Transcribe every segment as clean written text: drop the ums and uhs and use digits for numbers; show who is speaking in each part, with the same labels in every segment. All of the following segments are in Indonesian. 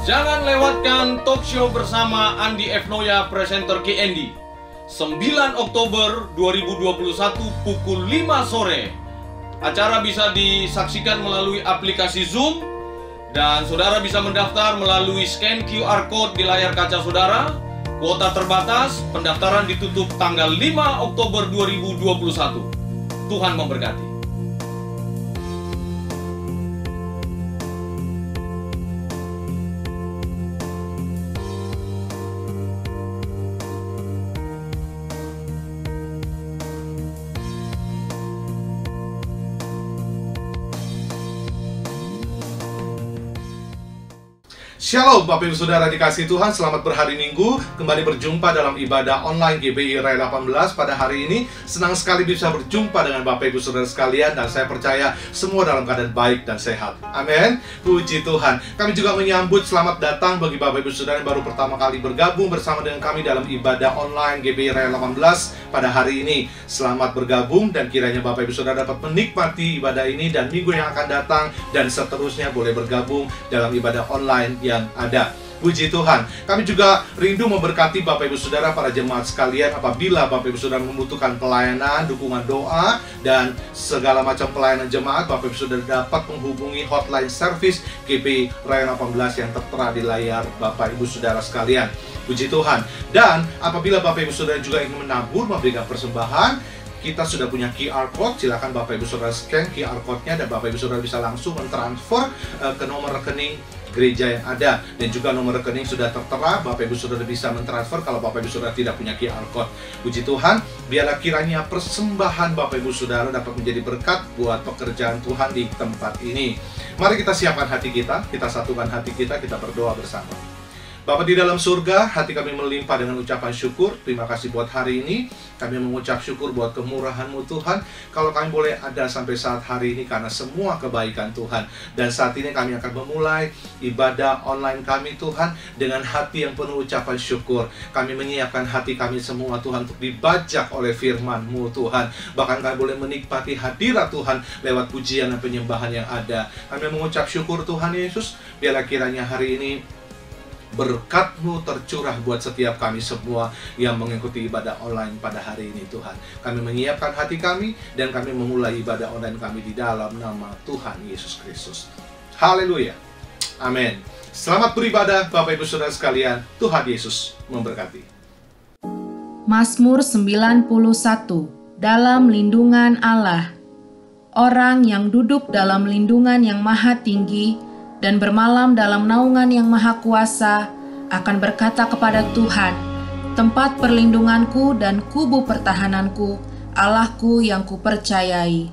Speaker 1: Jangan lewatkan talk show bersama Andi F. Noya, presenter KND. 9 Oktober 2021 pukul 5 sore. Acara bisa disaksikan melalui aplikasi Zoom dan saudara bisa mendaftar melalui scan QR Code di layar kaca saudara. Kuota terbatas, pendaftaran ditutup tanggal 5 Oktober 2021. Tuhan memberkati.
Speaker 2: Shalom Bapak Ibu Saudara dikasihi Tuhan, selamat berhari Minggu. Kembali berjumpa dalam ibadah online GBI Rai 18 pada hari ini. Senang sekali bisa berjumpa dengan Bapak Ibu Saudara sekalian, dan saya percaya semua dalam keadaan baik dan sehat. Amin. Puji Tuhan. Kami juga menyambut selamat datang bagi Bapak Ibu Saudara yang baru pertama kali bergabung bersama dengan kami dalam ibadah online GBI Rai 18 pada hari ini. Selamat bergabung, dan kiranya Bapak Ibu Saudara dapat menikmati ibadah ini dan minggu yang akan datang dan seterusnya boleh bergabung dalam ibadah online yang ada. Puji Tuhan. Kami juga rindu memberkati Bapak Ibu Saudara para jemaat sekalian. Apabila Bapak Ibu Saudara membutuhkan pelayanan, dukungan doa, dan segala macam pelayanan jemaat, Bapak Ibu Saudara dapat menghubungi hotline service GBI Rai 18 yang tertera di layar Bapak Ibu Saudara sekalian. Puji Tuhan. Dan apabila Bapak Ibu Saudara juga ingin menabur, memberikan persembahan, kita sudah punya QR Code. Silakan Bapak Ibu Saudara scan QR Code-nya dan Bapak Ibu Saudara bisa langsung mentransfer ke nomor rekening gereja yang ada, dan juga nomor rekening sudah tertera. Bapak Ibu Saudara bisa mentransfer kalau Bapak Ibu Saudara tidak punya QR Code. Puji Tuhan, biarlah kiranya persembahan Bapak Ibu Saudara dapat menjadi berkat buat pekerjaan Tuhan di tempat ini. Mari kita siapkan hati kita satukan hati kita berdoa bersama. Bapa di dalam surga, hati kami melimpah dengan ucapan syukur. Terima kasih buat hari ini. Kami mengucap syukur buat kemurahan-Mu Tuhan. Kalau kami boleh ada sampai saat hari ini karena semua kebaikan Tuhan. Dan saat ini kami akan memulai ibadah online kami Tuhan dengan hati yang penuh ucapan syukur. Kami menyiapkan hati kami semua Tuhan untuk dibajak oleh firman-Mu Tuhan. Bahkan kami boleh menikmati hadirat Tuhan lewat pujian dan penyembahan yang ada. Kami mengucap syukur Tuhan Yesus. Biarlah kiranya hari ini berkat-Mu tercurah buat setiap kami semua yang mengikuti ibadah online pada hari ini Tuhan. Kami menyiapkan hati kami dan kami memulai ibadah online kami di dalam nama Tuhan Yesus Kristus. Haleluya. Amin. Selamat beribadah Bapak Ibu Saudara sekalian. Tuhan Yesus memberkati.
Speaker 3: Mazmur 91. Dalam lindungan Allah. Orang yang duduk dalam lindungan yang maha tinggi dan bermalam dalam naungan yang maha kuasa akan berkata kepada Tuhan, tempat perlindunganku dan kubu pertahananku, Allahku yang kupercayai.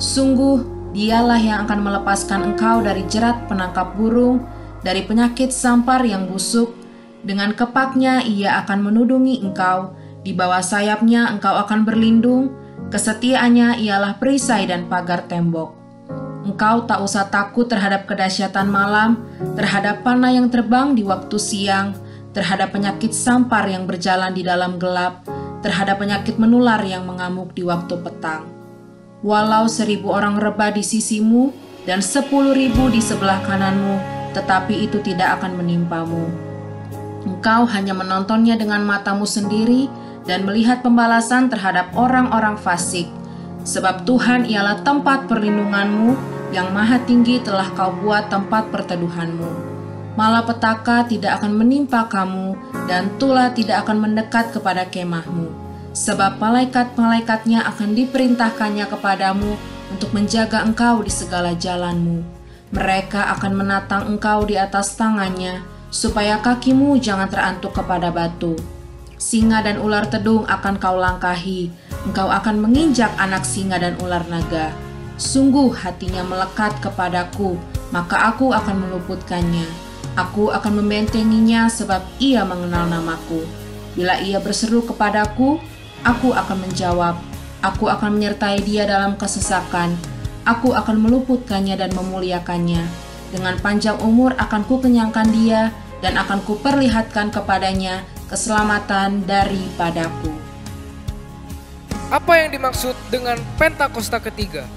Speaker 3: Sungguh dialah yang akan melepaskan engkau dari jerat penangkap burung, dari penyakit sampar yang busuk. Dengan kepaknya ia akan menudungi engkau, di bawah sayapnya engkau akan berlindung, kesetiaannya ialah perisai dan pagar tembok. Engkau tak usah takut terhadap kedahsyatan malam, terhadap panah yang terbang di waktu siang, terhadap penyakit sampar yang berjalan di dalam gelap, terhadap penyakit menular yang mengamuk di waktu petang. Walau 1.000 orang rebah di sisimu dan 10.000 di sebelah kananmu, tetapi itu tidak akan menimpamu. Engkau hanya menontonnya dengan matamu sendiri dan melihat pembalasan terhadap orang-orang fasik. Sebab Tuhan ialah tempat perlindunganmu, yang maha tinggi telah kau buat tempat perteduhanmu. Malapetaka tidak akan menimpa kamu, dan tulah tidak akan mendekat kepada kemahmu. Sebab malaikat-malaikatnya akan diperintahkannya kepadamu untuk menjaga engkau di segala jalanmu. Mereka akan menatang engkau di atas tangannya, supaya kakimu jangan terantuk kepada batu. Singa dan ular tedung akan kau langkahi, engkau akan menginjak anak singa dan ular naga. Sungguh hatinya melekat kepadaku, maka aku akan meluputkannya. Aku akan membentenginya sebab ia mengenal namaku. Bila ia berseru kepadaku, aku akan menjawab. Aku akan menyertai dia dalam kesesakan. Aku akan meluputkannya dan memuliakannya. Dengan panjang umur akan kukenyangkan dia dan akan kuperlihatkan kepadanya keselamatan daripadaku.
Speaker 4: Apa yang dimaksud dengan Pentakosta ketiga?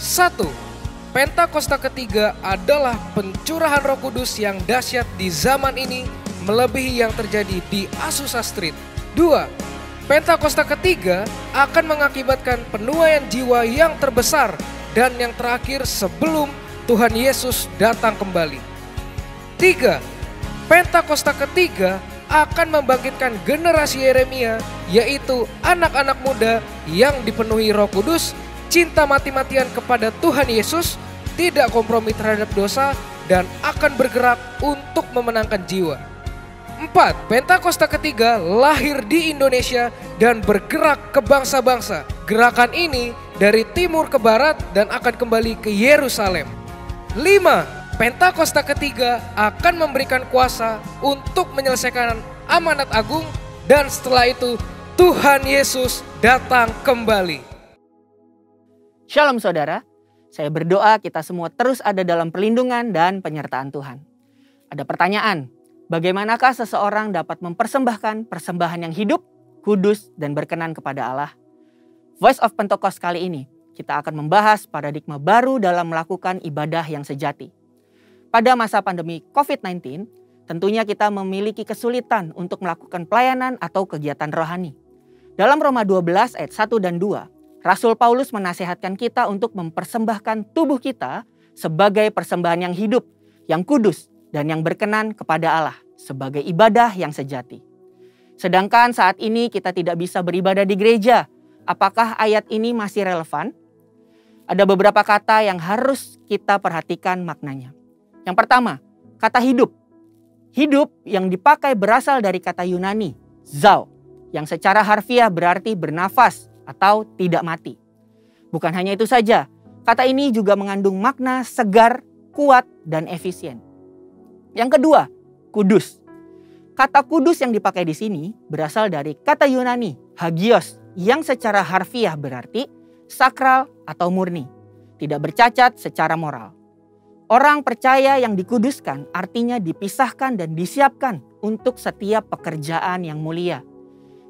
Speaker 4: 1. Pentakosta ketiga adalah pencurahan Roh Kudus yang dahsyat di zaman ini, melebihi yang terjadi di Azusa Street. 2. Pentakosta ketiga akan mengakibatkan penuaian jiwa yang terbesar dan yang terakhir sebelum Tuhan Yesus datang kembali. 3. Pentakosta ketiga akan membangkitkan generasi Yeremia, yaitu anak-anak muda yang dipenuhi Roh Kudus, cinta mati-matian kepada Tuhan Yesus, tidak kompromi terhadap dosa, dan akan bergerak untuk memenangkan jiwa. 4. Pentakosta ketiga lahir di Indonesia dan bergerak ke bangsa-bangsa. Gerakan ini dari timur ke barat dan akan kembali ke Yerusalem. 5. Pentakosta ketiga akan memberikan kuasa untuk menyelesaikan amanat agung, dan setelah itu Tuhan Yesus datang kembali.
Speaker 5: Shalom saudara, saya berdoa kita semua terus ada dalam perlindungan dan penyertaan Tuhan. Ada pertanyaan, bagaimanakah seseorang dapat mempersembahkan persembahan yang hidup, kudus, dan berkenan kepada Allah? Voice of Pentecost kali ini, kita akan membahas paradigma baru dalam melakukan ibadah yang sejati. Pada masa pandemi COVID-19, tentunya kita memiliki kesulitan untuk melakukan pelayanan atau kegiatan rohani. Dalam Roma 12 ayat 1 dan 2, Rasul Paulus menasihatkan kita untuk mempersembahkan tubuh kita sebagai persembahan yang hidup, yang kudus, dan yang berkenan kepada Allah sebagai ibadah yang sejati. Sedangkan saat ini kita tidak bisa beribadah di gereja. Apakah ayat ini masih relevan? Ada beberapa kata yang harus kita perhatikan maknanya. Yang pertama, kata hidup. Hidup yang dipakai berasal dari kata Yunani, zao, yang secara harfiah berarti bernafas atau tidak mati. Bukan hanya itu saja, kata ini juga mengandung makna segar, kuat, dan efisien. Yang kedua, kudus. Kata kudus yang dipakai di sini berasal dari kata Yunani, hagios, yang secara harfiah berarti sakral atau murni, tidak bercacat secara moral. Orang percaya yang dikuduskan artinya dipisahkan dan disiapkan untuk setiap pekerjaan yang mulia.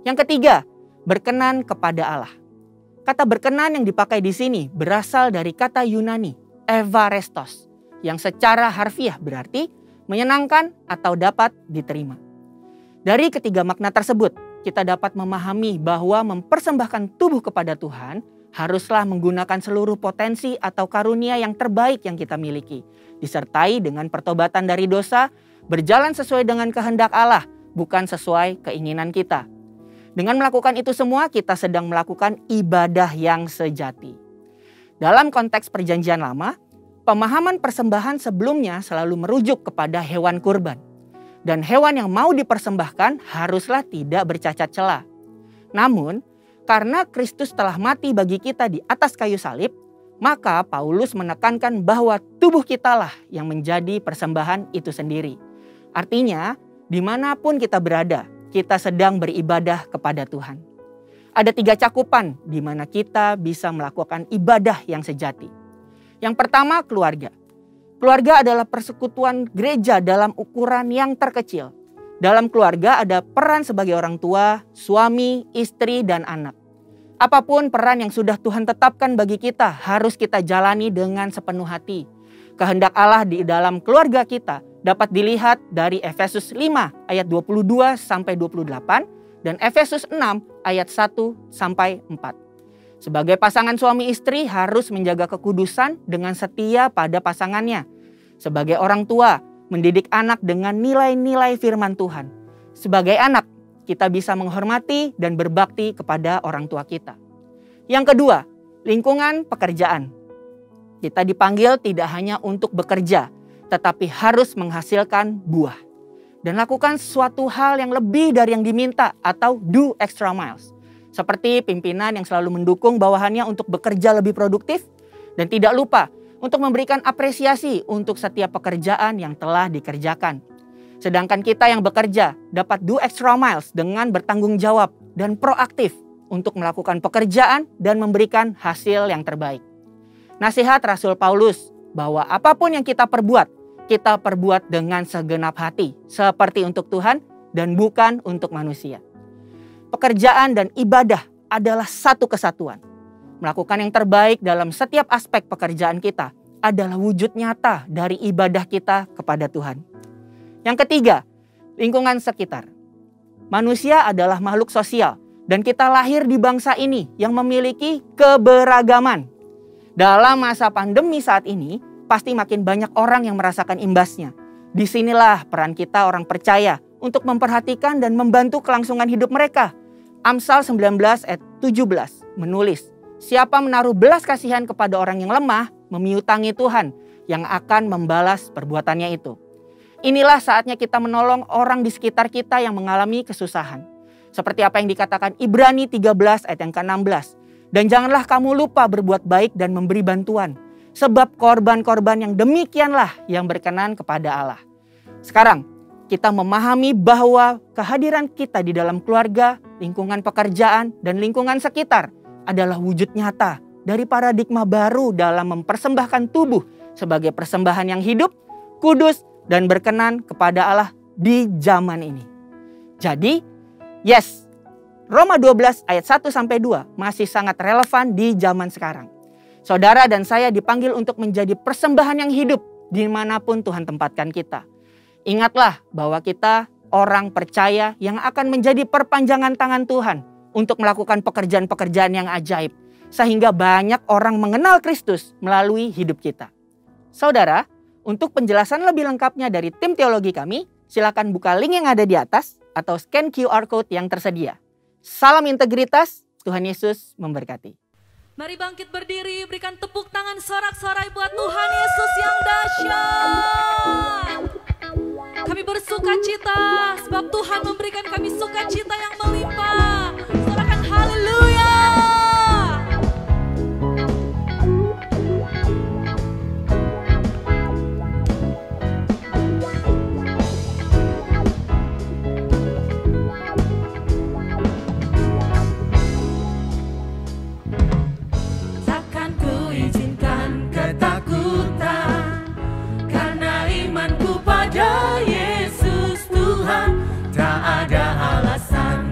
Speaker 5: Yang ketiga, berkenan kepada Allah. Kata berkenan yang dipakai di sini berasal dari kata Yunani, evarestos, yang secara harfiah berarti menyenangkan atau dapat diterima. Dari ketiga makna tersebut, kita dapat memahami bahwa mempersembahkan tubuh kepada Tuhan haruslah menggunakan seluruh potensi atau karunia yang terbaik yang kita miliki, disertai dengan pertobatan dari dosa, berjalan sesuai dengan kehendak Allah, bukan sesuai keinginan kita. Dengan melakukan itu semua, kita sedang melakukan ibadah yang sejati. Dalam konteks Perjanjian Lama, pemahaman persembahan sebelumnya selalu merujuk kepada hewan kurban. Dan hewan yang mau dipersembahkan haruslah tidak bercacat celah. Namun, karena Kristus telah mati bagi kita di atas kayu salib, maka Paulus menekankan bahwa tubuh kitalah yang menjadi persembahan itu sendiri. Artinya, dimanapun kita berada, kita sedang beribadah kepada Tuhan. Ada 3 cakupan di mana kita bisa melakukan ibadah yang sejati. Yang pertama, keluarga. Keluarga adalah persekutuan gereja dalam ukuran yang terkecil. Dalam keluarga ada peran sebagai orang tua, suami, istri, dan anak. Apapun peran yang sudah Tuhan tetapkan bagi kita harus kita jalani dengan sepenuh hati. Kehendak Allah di dalam keluarga kita dapat dilihat dari Efesus 5 ayat 22 sampai 28 dan Efesus 6 ayat 1 sampai 4. Sebagai pasangan suami istri harus menjaga kekudusan dengan setia pada pasangannya. Sebagai orang tua, mendidik anak dengan nilai-nilai firman Tuhan. Sebagai anak, kita bisa menghormati dan berbakti kepada orang tua kita. Yang kedua, lingkungan pekerjaan. Kita dipanggil tidak hanya untuk bekerja, tetapi harus menghasilkan buah. Dan lakukan suatu hal yang lebih dari yang diminta atau do extra miles. Seperti pimpinan yang selalu mendukung bawahannya untuk bekerja lebih produktif dan tidak lupa untuk memberikan apresiasi untuk setiap pekerjaan yang telah dikerjakan. Sedangkan kita yang bekerja dapat do extra miles dengan bertanggung jawab dan proaktif untuk melakukan pekerjaan dan memberikan hasil yang terbaik. Nasihat Rasul Paulus bahwa apapun yang kita perbuat dengan segenap hati, seperti untuk Tuhan dan bukan untuk manusia. Pekerjaan dan ibadah adalah satu kesatuan. Melakukan yang terbaik dalam setiap aspek pekerjaan kita adalah wujud nyata dari ibadah kita kepada Tuhan. Yang ketiga, lingkungan sekitar. Manusia adalah makhluk sosial dan kita lahir di bangsa ini yang memiliki keberagaman. Dalam masa pandemi saat ini, pasti makin banyak orang yang merasakan imbasnya. Disinilah peran kita orang percaya untuk memperhatikan dan membantu kelangsungan hidup mereka. Amsal 19 ayat 17 menulis, siapa menaruh belas kasihan kepada orang yang lemah, memiutangi Tuhan yang akan membalas perbuatannya itu. Inilah saatnya kita menolong orang di sekitar kita yang mengalami kesusahan. Seperti apa yang dikatakan Ibrani 13 ayat yang ke-16. Dan janganlah kamu lupa berbuat baik dan memberi bantuan. Sebab korban-korban yang demikianlah yang berkenan kepada Allah. Sekarang kita memahami bahwa kehadiran kita di dalam keluarga, lingkungan pekerjaan, dan lingkungan sekitar adalah wujud nyata dari paradigma baru dalam mempersembahkan tubuh sebagai persembahan yang hidup, kudus, dan berkenan kepada Allah di zaman ini. Jadi, yes, Roma 12 ayat 1-2 masih sangat relevan di zaman sekarang. Saudara dan saya dipanggil untuk menjadi persembahan yang hidup dimanapun Tuhan tempatkan kita. Ingatlah bahwa kita orang percaya yang akan menjadi perpanjangan tangan Tuhan untuk melakukan pekerjaan-pekerjaan yang ajaib. Sehingga banyak orang mengenal Kristus melalui hidup kita. Saudara, untuk penjelasan lebih lengkapnya dari tim teologi kami, silakan buka link yang ada di atas atau scan QR Code yang tersedia. Salam integritas, Tuhan Yesus memberkati.
Speaker 6: Mari bangkit berdiri, berikan tepuk tangan sorak-sorai buat Tuhan Yesus yang dahsyat. Kami bersuka cita sebab Tuhan memberikan kami sukacita yang melimpah. Sorakan haleluya. Takkan ku izinkan ketakutan, karena imanku pada Yesus Tuhan. Tak ada alasan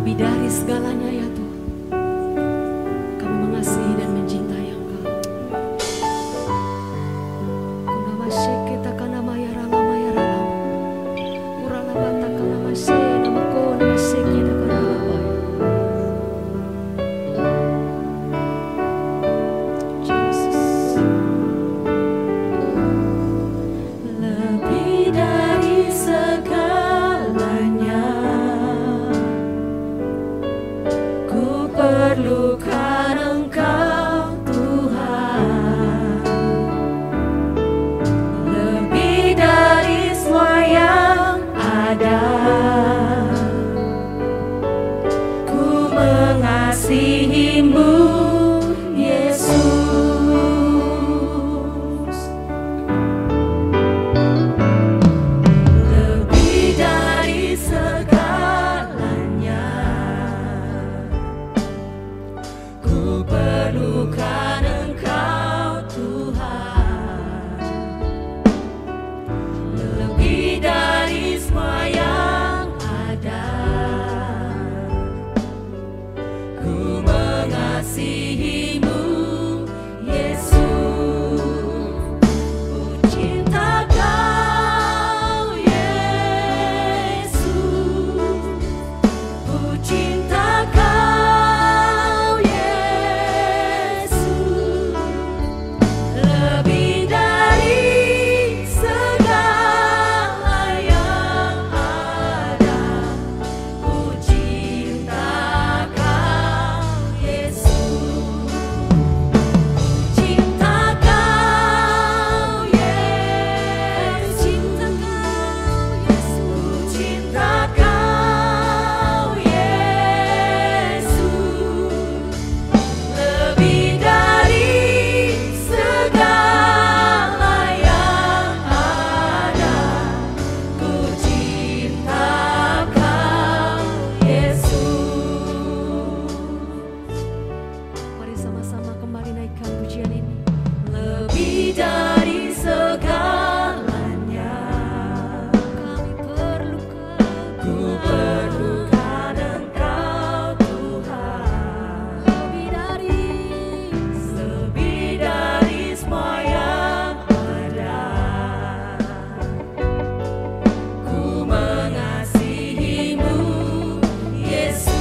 Speaker 6: Lebih dari segalanya ya Tuhan, kami mengasihi dan mencintai Engkau. Kunamashikita kanamaya ralamaya ralama, uralabata kanamashe namako namashikita kanalabaya. Jesus. Lebih dari segalanya, ku perlukan Engkau Tuhan. Lebih dari semua yang ada, ku mengasihi-Mu Yesus. Lebih dari segalanya, ku perlukan Engkau Tuhan. Lebih dari semua yang ada, ku mengasihi-Mu Yesus. Ku cinta Kau Yesus, ku cinta Kau Yesus. Lebih dari segala yang ada, ku cinta Kau Yesus. Cinta Kau Yesus, cinta Kau Yesus, cinta Kau Yesus. Lebih dari segala yang ada, ku cinta Kau Yesus. Mari sama-sama kembali naikkan pujian ini. Lebih dari segalanya, kami perlukan, ku perlukan Engkau Tuhan. Lebih dari semua yang ada, ku mengasihi-Mu Yesus.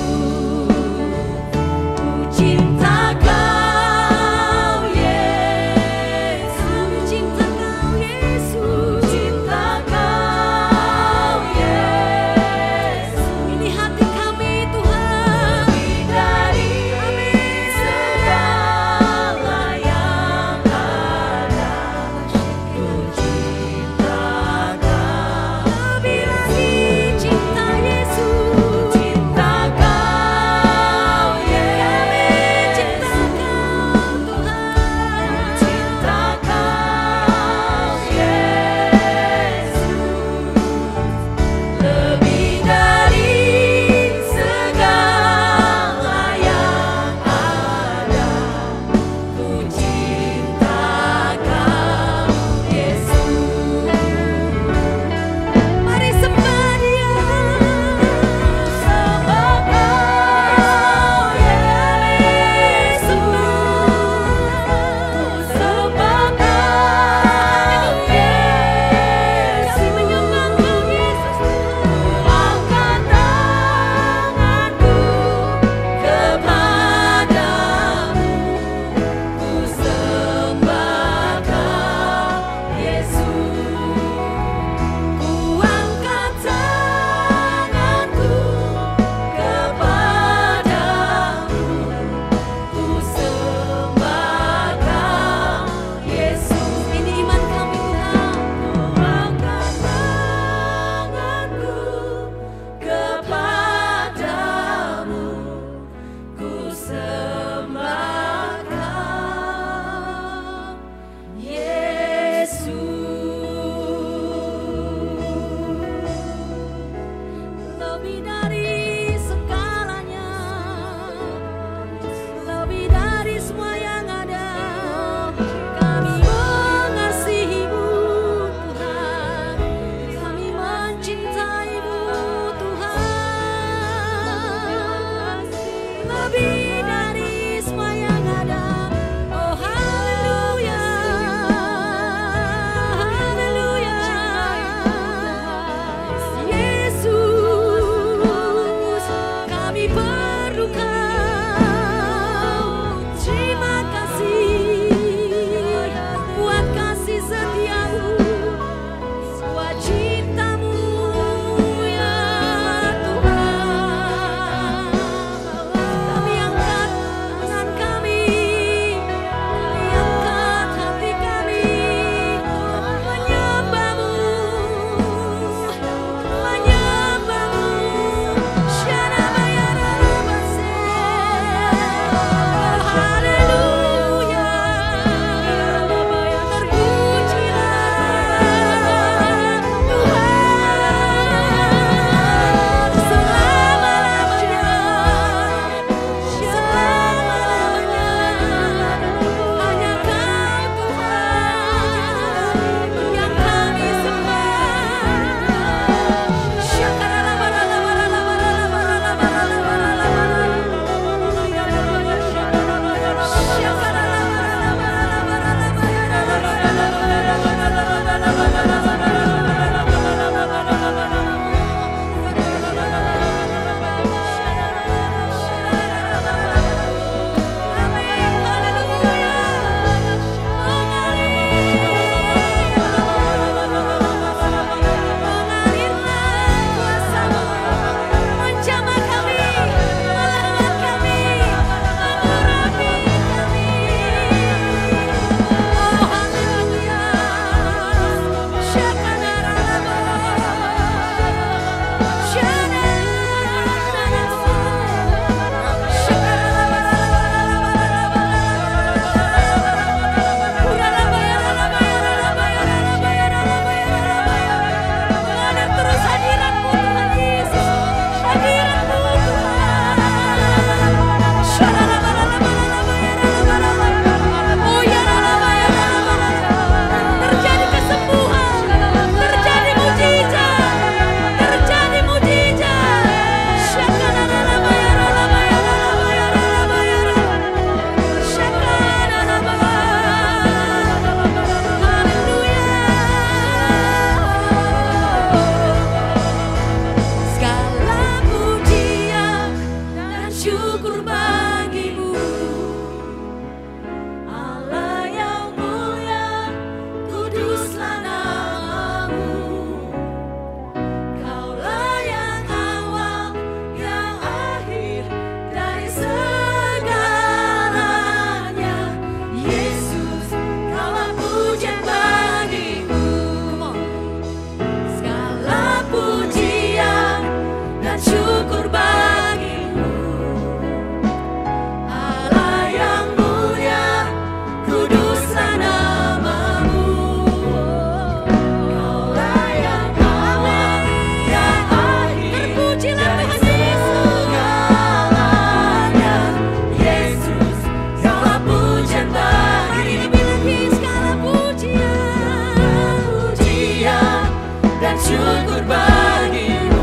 Speaker 6: Ku cinta Kau Yesus, kami cinta Kau Yesus, cinta Kau Yesus. Ini hati kami Tuhan. Lebih dari segala yang ada, ku cinta Kau. Lebih lagi cinta Yesus, cinta Kau Yesus, cinta Kau Tuhan, cinta Kau Yesus. Lebih dari segala yang ada, ku cinta Kau Yesus. Mari sembah Dia, sembah Kau Yesus, sembah Kau Yesus. Kami menyembah Kau Yesus. Angkat tanganku kepadamu, ku sembah Kau Yesus. Ku angkat tanganku kepadamu, ku sembah Kau Yesus. Ini iman kami Tuhan. Ku angkat tanganku kepadamu, ku sembah Kau Yesus. Lebih dari segalanya, lebih dari semua yang ada, kami mengasihi-Mu Tuhan, kami mencintai-Mu Tuhan. syukur bagimu. Allah yang mulia, kuduslah namamu. Kaulah yang awal, yang akhir, terpujilah Tuhan segalanya. Yesus, segala pujian bagimu. Mari segala pujian, pujian dan syukur bagimu.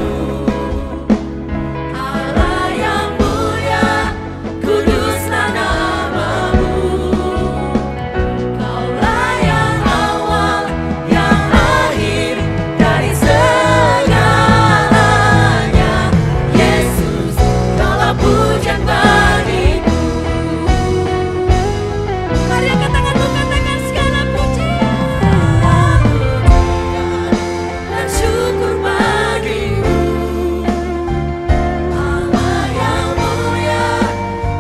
Speaker 6: Allah yang mulia, kuduslah namamu. Kaulah yang awal, yang akhir dari segalanya. Yesus, segala pujian bagimu. Mari angkat tanganmu, katakan segala pujian dan syukur bagimu. Allah yang mulia,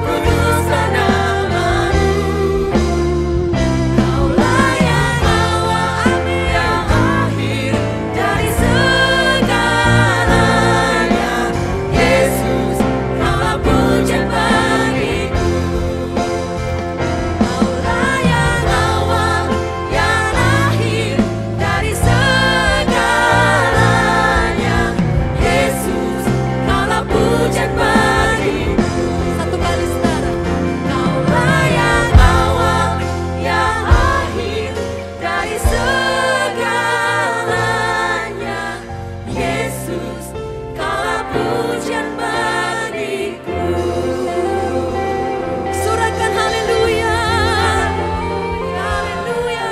Speaker 6: kuduslah namamu. Kaulah yang awal, yang akhir dari segalanya. Yesus, segala pujian bagimu. Kaulah yang awal, yang akhir dari segalanya. Yesus, segala pujian bagimu. Satu kali saudara. Kaulah yang awal, yang akhir dari segalanya. Yesus, segala pujian bagiku. Sorakan haleluya. Haleluya.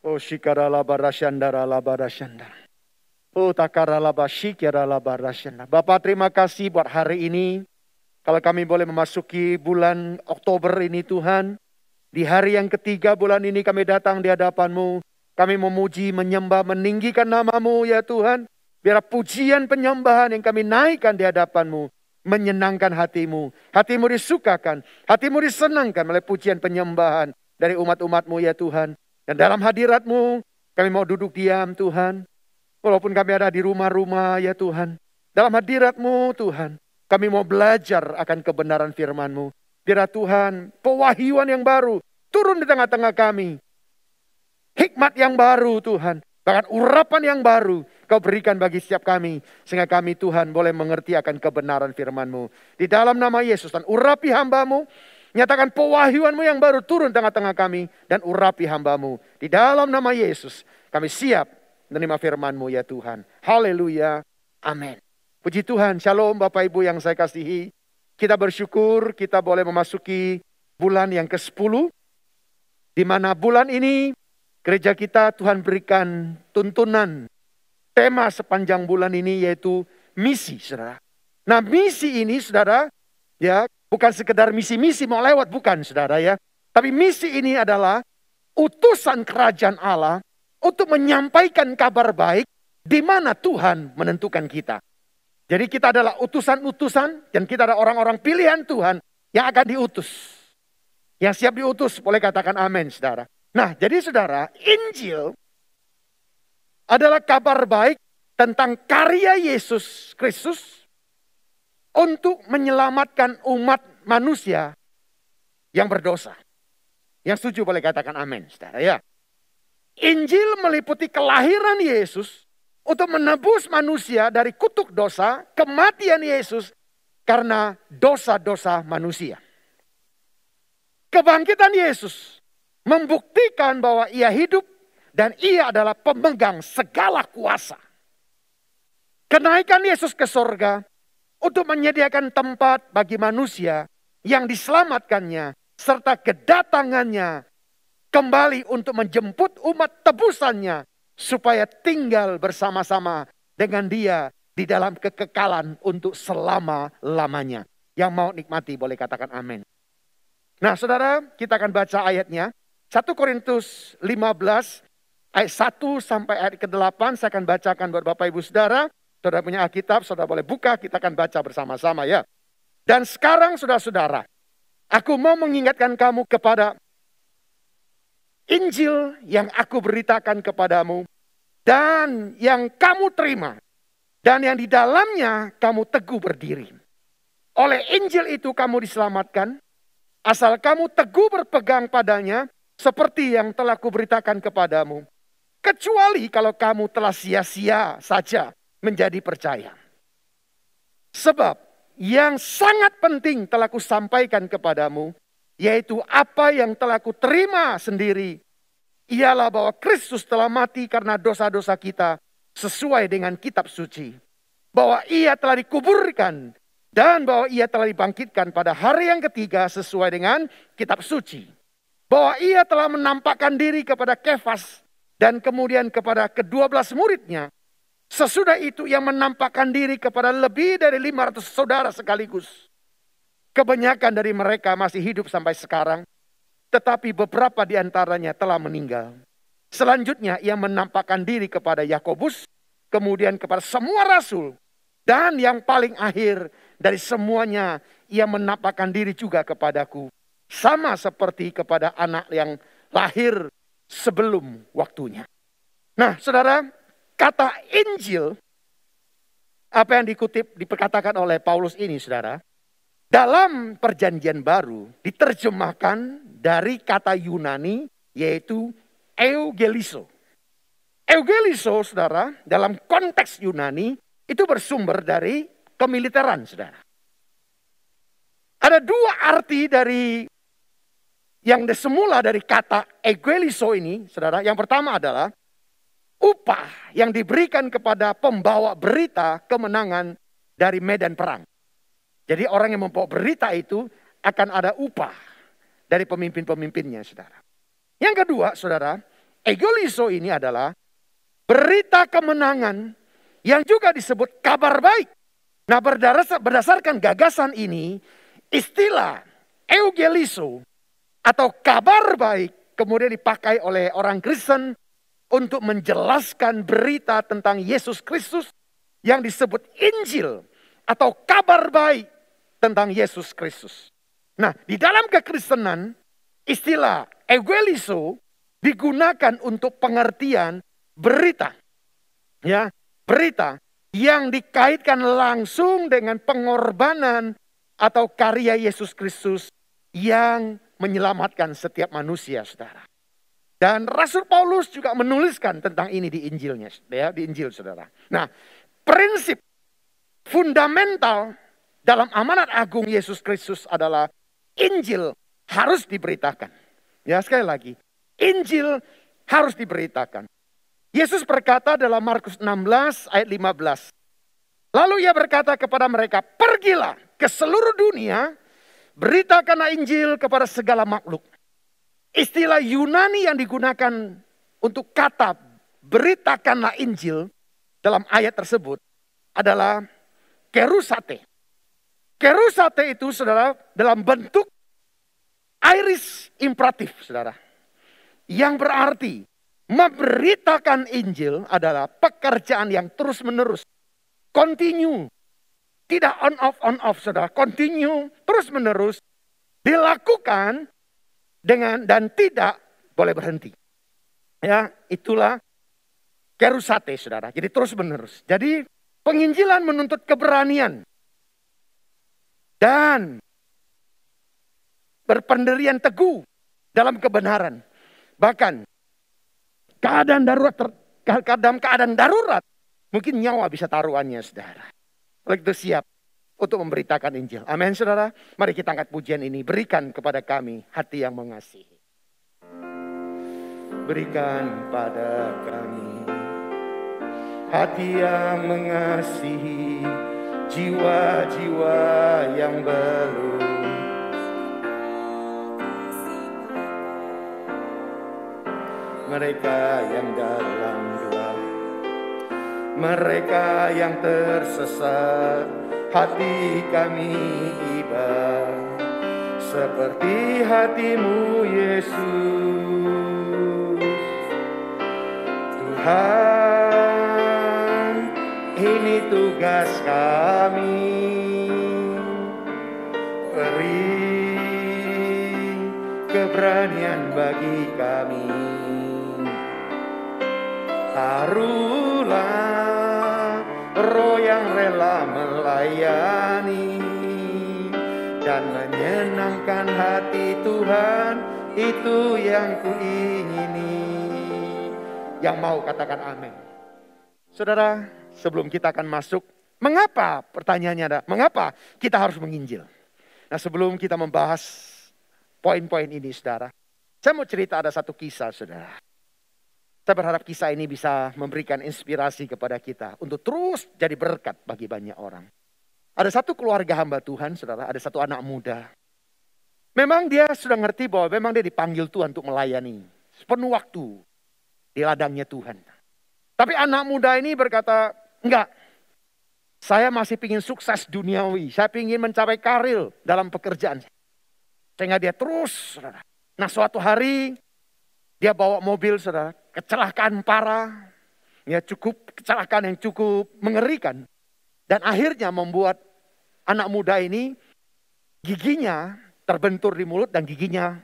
Speaker 7: Oh shikarala barashandara la barashandara. Oh takarala basyikara la barashandara. Bapak terima kasih buat hari ini. Kalau kami boleh memasuki bulan Oktober ini Tuhan. Di hari yang ketiga bulan ini kami datang di hadapan-Mu. Kami memuji, menyembah, meninggikan nama-Mu ya Tuhan. Biar pujian penyembahan yang kami naikkan di hadapan-Mu menyenangkan hati-Mu. Hati-Mu disukakan, hati-Mu disenangkan oleh pujian penyembahan dari umat-umat-Mu ya Tuhan. Dan dalam hadirat-Mu kami mau duduk diam Tuhan. Walaupun kami ada di rumah-rumah ya Tuhan. Dalam hadirat-Mu Tuhan. Kami mau belajar akan kebenaran firman-Mu. Biar Tuhan pewahyuan yang baru turun di tengah-tengah kami. Hikmat yang baru Tuhan. Bahkan urapan yang baru Kau berikan bagi setiap kami. Sehingga kami Tuhan boleh mengerti akan kebenaran firman-Mu. Di dalam nama Yesus dan urapi hamba-Mu. Nyatakan pewahyuan-Mu yang baru turun tengah-tengah kami. Dan urapi hamba-Mu. Di dalam nama Yesus kami siap menerima firman-Mu ya Tuhan. Haleluya. Amin. Puji Tuhan. Shalom Bapak Ibu yang saya kasihi. Kita bersyukur kita boleh memasuki bulan yang ke-10. Di mana bulan ini gereja kita Tuhan berikan tuntunan. Tema sepanjang bulan ini yaitu misi, saudara. Nah misi ini saudara, ya bukan sekedar misi-misi mau lewat, bukan saudara ya. Tapi misi ini adalah utusan kerajaan Allah untuk menyampaikan kabar baik di mana Tuhan menentukan kita. Jadi kita adalah utusan-utusan dan kita adalah orang-orang pilihan Tuhan yang akan diutus. Yang siap diutus, boleh katakan amin saudara. Nah jadi saudara, Injil adalah kabar baik tentang karya Yesus Kristus untuk menyelamatkan umat manusia yang berdosa. Yang setuju boleh katakan amin saudara ya. Injil meliputi kelahiran Yesus untuk menebus manusia dari kutuk dosa, kematian Yesus karena dosa-dosa manusia. Kebangkitan Yesus membuktikan bahwa ia hidup dan ia adalah pemegang segala kuasa. Kenaikan Yesus ke sorga untuk menyediakan tempat bagi manusia yang diselamatkannya serta kedatangannya kembali untuk menjemput umat tebusannya supaya tinggal bersama-sama dengan dia di dalam kekekalan untuk selama-lamanya. Yang mau nikmati boleh katakan amin. Nah saudara, kita akan baca ayatnya. 1 Korintus 15 ayat 1 sampai ayat ke-8. Saya akan bacakan buat Bapak Ibu Saudara. Saudara punya Alkitab, saudara boleh buka, kita akan baca bersama-sama ya. Dan sekarang saudara-saudara, aku mau mengingatkan kamu kepada Injil yang aku beritakan kepadamu dan yang kamu terima, dan yang di dalamnya kamu teguh berdiri. Oleh Injil itu kamu diselamatkan, asal kamu teguh berpegang padanya, seperti yang telah kuberitakan kepadamu. Kecuali kalau kamu telah sia-sia saja menjadi percaya. Sebab yang sangat penting telah kusampaikan kepadamu, yaitu apa yang telah kuterima sendiri, ialah bahwa Kristus telah mati karena dosa-dosa kita sesuai dengan kitab suci. Bahwa ia telah dikuburkan dan bahwa ia telah dibangkitkan pada hari yang ketiga sesuai dengan kitab suci. Bahwa ia telah menampakkan diri kepada Kefas dan kemudian kepada ke-12 muridnya. Sesudah itu ia menampakkan diri kepada lebih dari 500 saudara sekaligus. Kebanyakan dari mereka masih hidup sampai sekarang, tetapi beberapa di antaranya telah meninggal. Selanjutnya ia menampakkan diri kepada Yakobus, kemudian kepada semua rasul. Dan yang paling akhir dari semuanya, ia menampakkan diri juga kepadaku. Sama seperti kepada anak yang lahir sebelum waktunya. Nah, saudara, kata Injil, apa yang diperkatakan oleh Paulus ini, saudara, dalam perjanjian baru diterjemahkan dari kata Yunani, yaitu Eugeliso. Eugeliso, saudara, dalam konteks Yunani, itu bersumber dari kemiliteran, saudara. Ada dua arti dari yang semula dari kata Eugeliso ini, saudara. Yang pertama adalah upah yang diberikan kepada pembawa berita kemenangan dari medan perang. Jadi orang yang membawa berita itu akan ada upah dari pemimpin-pemimpinnya, saudara. Yang kedua, saudara, Eugeliso ini adalah berita kemenangan yang juga disebut kabar baik. Nah, berdasarkan gagasan ini, istilah Eugeliso atau kabar baik kemudian dipakai oleh orang Kristen untuk menjelaskan berita tentang Yesus Kristus yang disebut Injil atau kabar baik tentang Yesus Kristus. Nah, di dalam kekristenan istilah Eugeliso digunakan untuk pengertian berita. Ya, berita yang dikaitkan langsung dengan pengorbanan atau karya Yesus Kristus yang menyelamatkan setiap manusia, saudara. Dan Rasul Paulus juga menuliskan tentang ini di Injilnya, ya, di Injil, saudara. Nah, prinsip fundamental dalam amanat agung Yesus Kristus adalah Injil harus diberitakan. Ya, sekali lagi, Injil harus diberitakan. Yesus berkata dalam Markus 16 ayat 15. Lalu ia berkata kepada mereka, pergilah ke seluruh dunia, beritakanlah Injil kepada segala makhluk. Istilah Yunani yang digunakan untuk kata beritakanlah Injil dalam ayat tersebut adalah kerusate. Kerusate itu, saudara, dalam bentuk aorist imperatif, saudara. Yang berarti memberitakan Injil adalah pekerjaan yang terus menerus. Continue. Tidak on off, saudara. Continue, terus menerus. Dilakukan dengan dan tidak boleh berhenti. Ya, itulah kerusate, saudara. Jadi terus menerus. Jadi penginjilan menuntut keberanian. Dan berpendirian teguh dalam kebenaran. Bahkan keadaan darurat, mungkin nyawa bisa taruhannya, saudara. Oleh itu siap untuk memberitakan Injil. Amin, saudara. Mari kita angkat pujian ini. Berikan kepada kami hati yang mengasihi. Berikan pada kami hati yang mengasihi, jiwa-jiwa yang belum. Mereka yang dalam gelap, mereka yang tersesat, hati kami iba seperti hatimu, Yesus. Tuhan, ini tugas kami, beri keberanian bagi kami. Taruhlah roh melayani dan menyenangkan hati Tuhan, itu yang kuingini. Yang mau katakan amin. Saudara, sebelum kita akan masuk, mengapa pertanyaannya ada, mengapa kita harus menginjil? Nah, sebelum kita membahas poin-poin ini, saudara, saya mau cerita ada satu kisah, saudara. Saya berharap kisah ini bisa memberikan inspirasi kepada kita untuk terus jadi berkat bagi banyak orang. Ada satu keluarga hamba Tuhan, saudara, ada satu anak muda. Memang dia sudah ngerti bahwa memang dia dipanggil Tuhan untuk melayani sepenuh waktu di ladangnya Tuhan. Tapi anak muda ini berkata, enggak. Saya masih ingin sukses duniawi. Saya ingin mencapai karir dalam pekerjaan. Sehingga dia terus, saudara. Nah, suatu hari dia bawa mobil, saudara. Kecelakaan parah. Ya, kecelakaan yang cukup mengerikan. Dan akhirnya membuat anak muda ini giginya terbentur di mulut dan giginya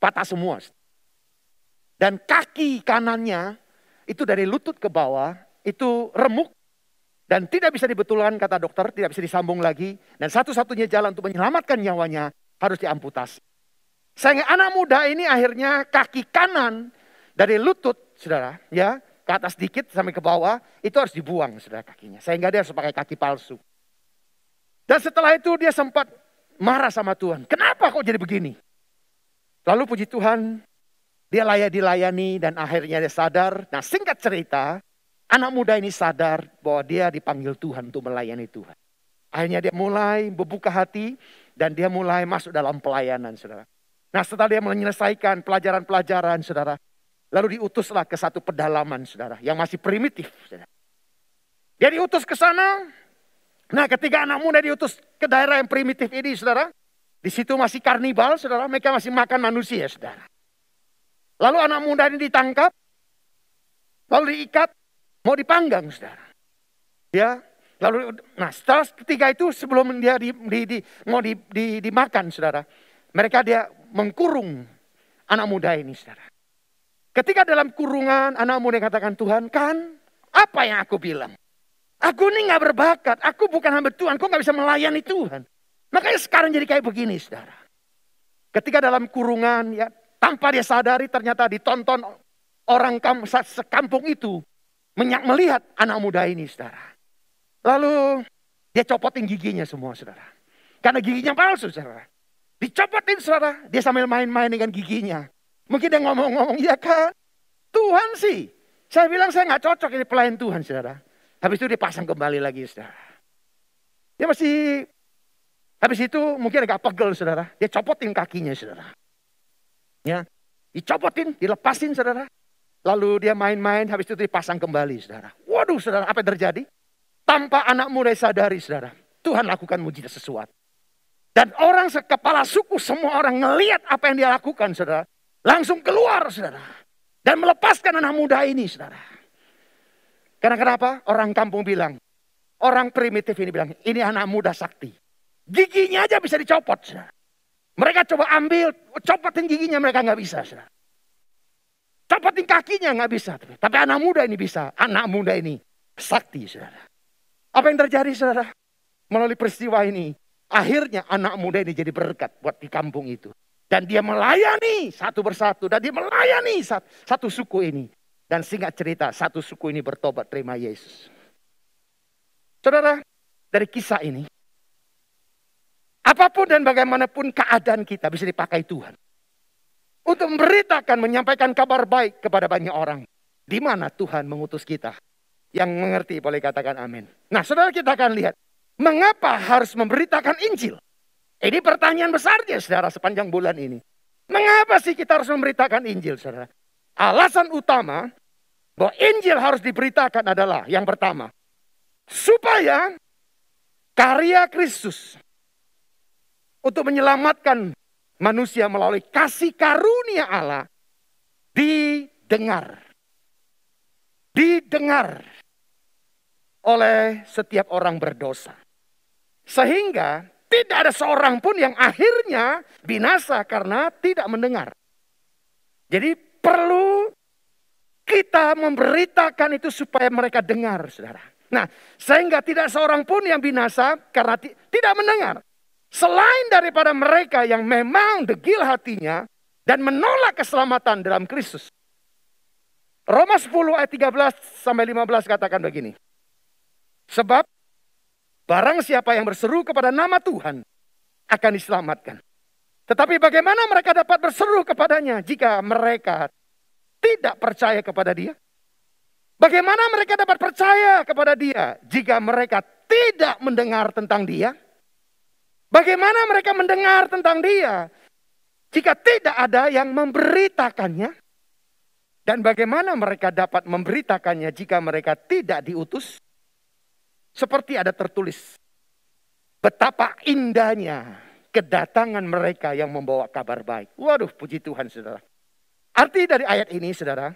Speaker 7: patah semua. Dan kaki kanannya itu dari lutut ke bawah itu remuk. Dan tidak bisa dibetulkan kata dokter, tidak bisa disambung lagi. Dan satu-satunya jalan untuk menyelamatkan nyawanya harus diamputasi. Sehingga anak muda ini akhirnya kaki kanan dari lutut, saudara, ya ke atas sedikit sampai ke bawah, itu harus dibuang, saudara, kakinya. Sehingga dia harus pakai kaki palsu. Dan setelah itu dia sempat marah sama Tuhan. Kenapa kok jadi begini? Lalu puji Tuhan, dia dilayani dan akhirnya dia sadar. Nah, singkat cerita, anak muda ini sadar bahwa dia dipanggil Tuhan untuk melayani Tuhan. Akhirnya dia mulai membuka hati dan dia mulai masuk dalam pelayanan, saudara. Nah, setelah dia menyelesaikan pelajaran-pelajaran, saudara, lalu diutuslah ke satu pedalaman, saudara, yang masih primitif, saudara. Dia diutus ke sana. Nah, ketika anak muda diutus ke daerah yang primitif ini, saudara, di situ masih karnibal, saudara, mereka masih makan manusia, saudara. Lalu anak muda ini ditangkap, lalu diikat, mau dipanggang, saudara. Ya, lalu, nah setelah ketika itu sebelum dia mau dimakan, saudara, mereka dia mengkurung anak muda ini, saudara. Ketika dalam kurungan, anak muda katakan, Tuhan kan, apa yang aku bilang? Aku ini gak berbakat, aku bukan hamba Tuhan, aku gak bisa melayani Tuhan. Makanya sekarang jadi kayak begini, saudara. Ketika dalam kurungan, ya tanpa dia sadari ternyata ditonton orang sekampung itu. Melihat anak muda ini, saudara. Lalu dia copotin giginya semua, saudara. Karena giginya palsu, saudara. Dicopotin, saudara. Dia sambil main-main dengan giginya. Mungkin dia ngomong-ngomong, ya kan? Tuhan sih. Saya bilang saya gak cocok ini pelayan Tuhan, saudara. Habis itu dia pasang kembali lagi, saudara. Dia masih, habis itu mungkin agak pegel, saudara. Dia copotin kakinya, saudara. Ya, dicopotin, dilepasin, saudara. Lalu dia main-main, habis itu dipasang kembali, saudara. Waduh, saudara, apa yang terjadi? Tanpa anak muda sadari, saudara. Tuhan lakukan mujizat sesuatu. Dan orang sekepala suku, semua orang ngelihat apa yang dia lakukan, saudara. Langsung keluar, saudara. Dan melepaskan anak muda ini, saudara. Karena kenapa? Orang kampung bilang, orang primitif ini bilang, ini anak muda sakti. Giginya aja bisa dicopot, saudara. Mereka coba ambil, copotin giginya, mereka nggak bisa, saudara. Copotin kakinya nggak bisa. Tapi anak muda ini bisa. Anak muda ini sakti, saudara. Apa yang terjadi, saudara? Melalui peristiwa ini, akhirnya anak muda ini jadi berkat buat di kampung itu. Dan dia melayani satu persatu. Dan dia melayani satu suku ini. Dan singkat cerita, satu suku ini bertobat terima Yesus. Saudara, dari kisah ini, apapun dan bagaimanapun keadaan kita bisa dipakai Tuhan. Untuk memberitakan, menyampaikan kabar baik kepada banyak orang. Di mana Tuhan mengutus kita. Yang mengerti boleh katakan amin. Nah, saudara, kita akan lihat. Mengapa harus memberitakan Injil? Ini pertanyaan besarnya, saudara, sepanjang bulan ini. Mengapa sih kita harus memberitakan Injil, saudara? Alasan utama bahwa Injil harus diberitakan adalah yang pertama. Supaya karya Kristus untuk menyelamatkan manusia melalui kasih karunia Allah didengar. Didengar oleh setiap orang berdosa. Sehingga tidak ada seorang pun yang akhirnya binasa karena tidak mendengar. Jadi perlu kita memberitakan itu supaya mereka dengar, saudara. Nah, sehingga tidak seorang pun yang binasa karena tidak mendengar. Selain daripada mereka yang memang degil hatinya dan menolak keselamatan dalam Kristus. Roma 10 ayat 13 sampai 15 katakan begini. Sebab barang siapa yang berseru kepada nama Tuhan akan diselamatkan. Tetapi bagaimana mereka dapat berseru kepadanya jika mereka tidak percaya kepada dia? Bagaimana mereka dapat percaya kepada dia jika mereka tidak mendengar tentang dia? Bagaimana mereka mendengar tentang dia jika tidak ada yang memberitakannya? Dan bagaimana mereka dapat memberitakannya jika mereka tidak diutus? Seperti ada tertulis, betapa indahnya kedatangan mereka yang membawa kabar baik. Waduh, puji Tuhan saudara. Arti dari ayat ini saudara,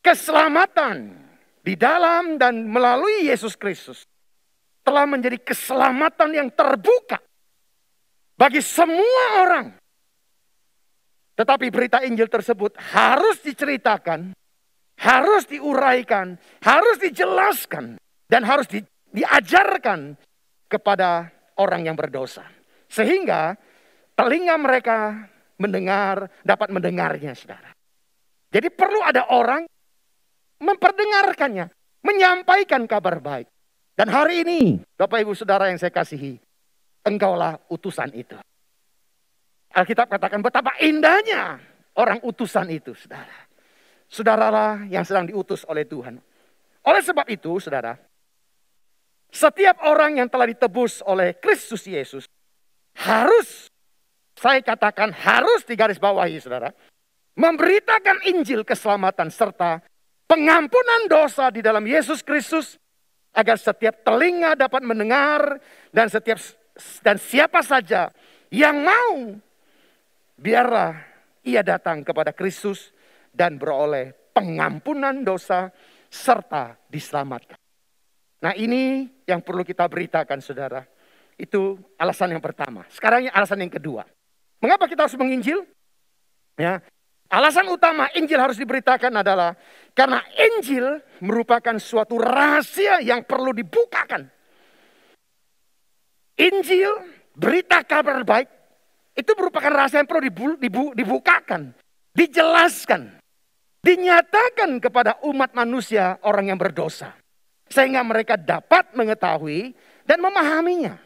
Speaker 7: keselamatan di dalam dan melalui Yesus Kristus telah menjadi keselamatan yang terbuka bagi semua orang. Tetapi berita Injil tersebut harus diceritakan, harus diuraikan, harus dijelaskan, dan harus diajarkan kepada orang yang berdosa. Sehingga telinga mereka dapat mendengarnya, saudara. Jadi perlu ada orang memperdengarkannya, menyampaikan kabar baik. Dan hari ini, Bapak Ibu Saudara yang saya kasihi, engkaulah utusan itu. Alkitab katakan betapa indahnya orang utusan itu, saudara. Saudaralah yang sedang diutus oleh Tuhan. Oleh sebab itu, saudara, setiap orang yang telah ditebus oleh Kristus Yesus harus, saya katakan harus digarisbawahi, saudara, memberitakan Injil keselamatan serta pengampunan dosa di dalam Yesus Kristus agar setiap telinga dapat mendengar dan siapa saja yang mau, biarlah ia datang kepada Kristus dan beroleh pengampunan dosa serta diselamatkan. Nah, ini yang perlu kita beritakan, saudara. Itu alasan yang pertama. Sekarang alasan yang kedua. Mengapa kita harus menginjil? Ya, alasan utama Injil harus diberitakan adalah karena Injil merupakan suatu rahasia yang perlu dibukakan. Injil, berita kabar baik, itu merupakan rahasia yang perlu dibukakan, dijelaskan, dinyatakan kepada umat manusia orang yang berdosa. Sehingga mereka dapat mengetahui dan memahaminya.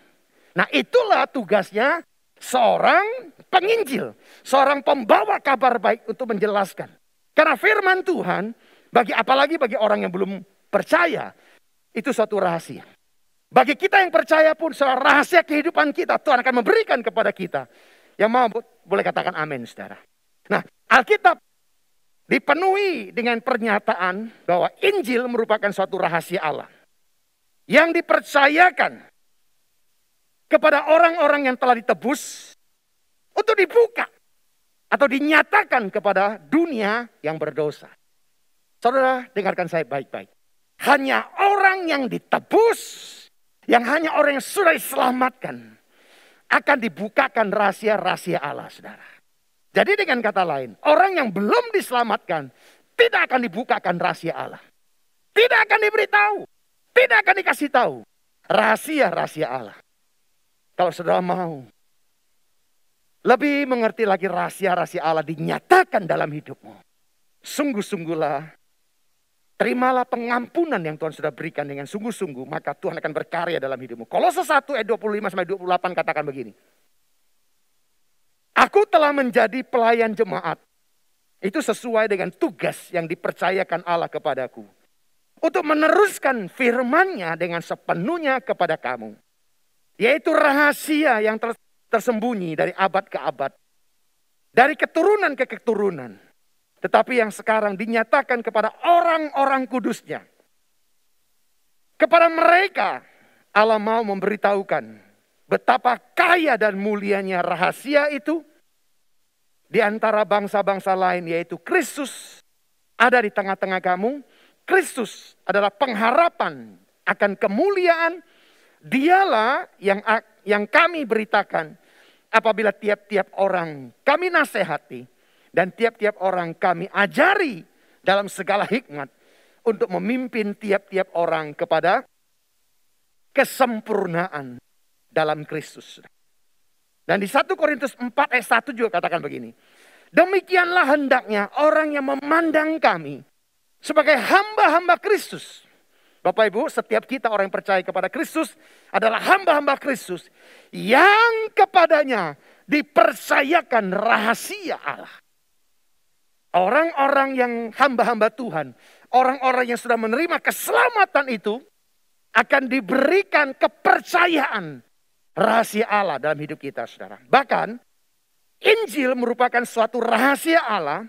Speaker 7: Nah, itulah tugasnya seorang penginjil, seorang pembawa kabar baik untuk menjelaskan. Karena firman Tuhan, apalagi bagi orang yang belum percaya, itu suatu rahasia. Bagi kita yang percaya pun, soal rahasia kehidupan kita, Tuhan akan memberikan kepada kita. Yang mau boleh katakan amin, saudara. Nah, Alkitab dipenuhi dengan pernyataan bahwa Injil merupakan suatu rahasia Allah. Yang dipercayakan kepada orang-orang yang telah ditebus untuk dibuka atau dinyatakan kepada dunia yang berdosa. Saudara, dengarkan saya baik-baik. Hanya orang yang ditebus, yang hanya orang yang sudah diselamatkan, akan dibukakan rahasia-rahasia Allah, saudara. Jadi dengan kata lain, orang yang belum diselamatkan tidak akan dibukakan rahasia Allah. Tidak akan diberitahu, tidak akan dikasih tahu rahasia-rahasia Allah. Kalau saudara mau lebih mengerti lagi rahasia-rahasia Allah dinyatakan dalam hidupmu, sungguh-sungguhlah, terimalah pengampunan yang Tuhan sudah berikan dengan sungguh-sungguh, maka Tuhan akan berkarya dalam hidupmu. Kolose 1 ayat 25-28 katakan begini. Aku telah menjadi pelayan jemaat. Itu sesuai dengan tugas yang dipercayakan Allah kepadaku. Untuk meneruskan firman-Nya dengan sepenuhnya kepada kamu. Yaitu rahasia yang tersembunyi dari abad ke abad. Dari keturunan ke keturunan. Tetapi yang sekarang dinyatakan kepada orang-orang kudusnya. Kepada mereka Allah mau memberitahukan betapa kaya dan mulianya rahasia itu. Di antara bangsa-bangsa lain yaitu Kristus ada di tengah-tengah kamu. Kristus adalah pengharapan akan kemuliaan. Dialah yang kami beritakan apabila tiap-tiap orang kami nasihati. Dan tiap-tiap orang kami ajari dalam segala hikmat. untuk memimpin tiap-tiap orang kepada kesempurnaan dalam Kristus. Dan di 1 Korintus 4 ayat 1 juga katakan begini. Demikianlah hendaknya orang yang memandang kami sebagai hamba-hamba Kristus. Bapak Ibu, setiap kita orang yang percaya kepada Kristus adalah hamba-hamba Kristus yang kepadanya dipercayakan rahasia Allah. Orang-orang yang hamba-hamba Tuhan, orang-orang yang sudah menerima keselamatan itu akan diberikan kepercayaan rahasia Allah dalam hidup kita, saudara. Bahkan Injil merupakan suatu rahasia Allah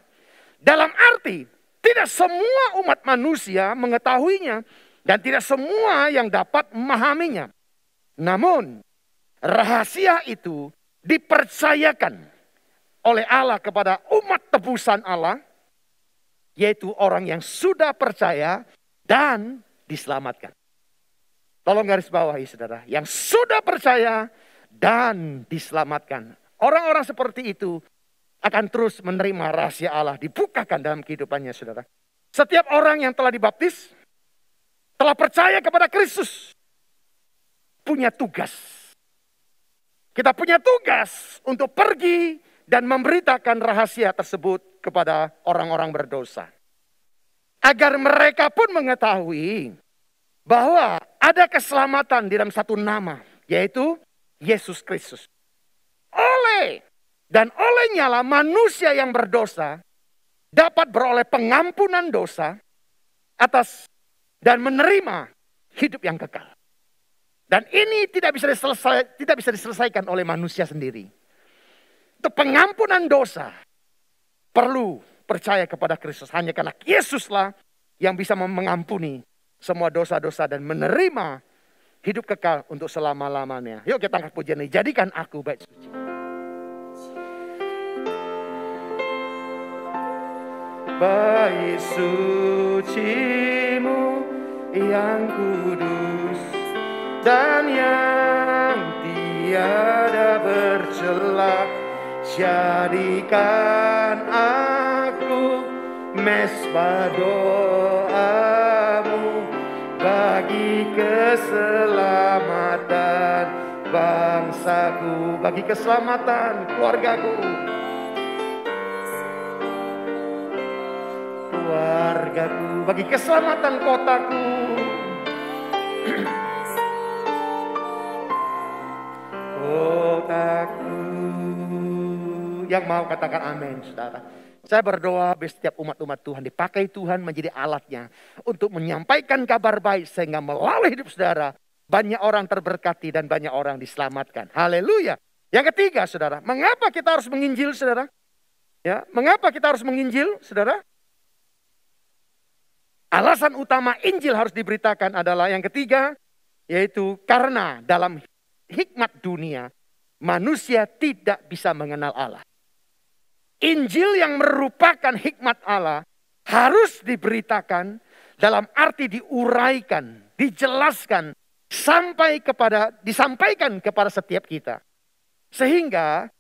Speaker 7: dalam arti tidak semua umat manusia mengetahuinya dan tidak semua yang dapat memahaminya. Namun rahasia itu dipercayakan oleh Allah kepada umat tebusan Allah, yaitu orang yang sudah percaya dan diselamatkan. Tolong garis bawahi saudara, yang sudah percaya dan diselamatkan. Orang-orang seperti itu akan terus menerima rahasia Allah dibukakan dalam kehidupannya saudara. Setiap orang yang telah dibaptis, telah percaya kepada Kristus, punya tugas. Kita punya tugas untuk pergi dan memberitakan rahasia tersebut kepada orang-orang berdosa. Agar mereka pun mengetahui bahwa ada keselamatan di dalam satu nama, yaitu Yesus Kristus. Olehnya lah manusia yang berdosa dapat beroleh pengampunan dosa atas dan menerima hidup yang kekal. Dan ini tidak bisa diselesaikan oleh manusia sendiri. Untuk pengampunan dosa perlu percaya kepada Kristus. Hanya karena Yesuslah yang bisa mengampuni semua dosa-dosa dan menerima hidup kekal untuk selama-lamanya. Yuk kita angkat pujian ini. Jadikan aku bait suci. Bait suci-Mu yang kudus dan yang tiada bercela, jadikan aku mesbah doa-Mu bagi keselamatan bangsaku, bagi keselamatan keluargaku, bagi keselamatan kotaku. Kotaku. Yang mau katakan amin, saudara. Saya berdoa setiap umat-umat Tuhan dipakai Tuhan menjadi alatnya untuk menyampaikan kabar baik sehingga melalui hidup saudara banyak orang terberkati dan banyak orang diselamatkan. Haleluya. Yang ketiga, saudara, mengapa kita harus menginjil, saudara? Ya, mengapa kita harus menginjil, saudara? Alasan utama Injil harus diberitakan adalah yang ketiga, yaitu karena dalam hikmat dunia, manusia tidak bisa mengenal Allah. Injil yang merupakan hikmat Allah harus diberitakan dalam arti diuraikan, dijelaskan, disampaikan kepada setiap kita. Sehingga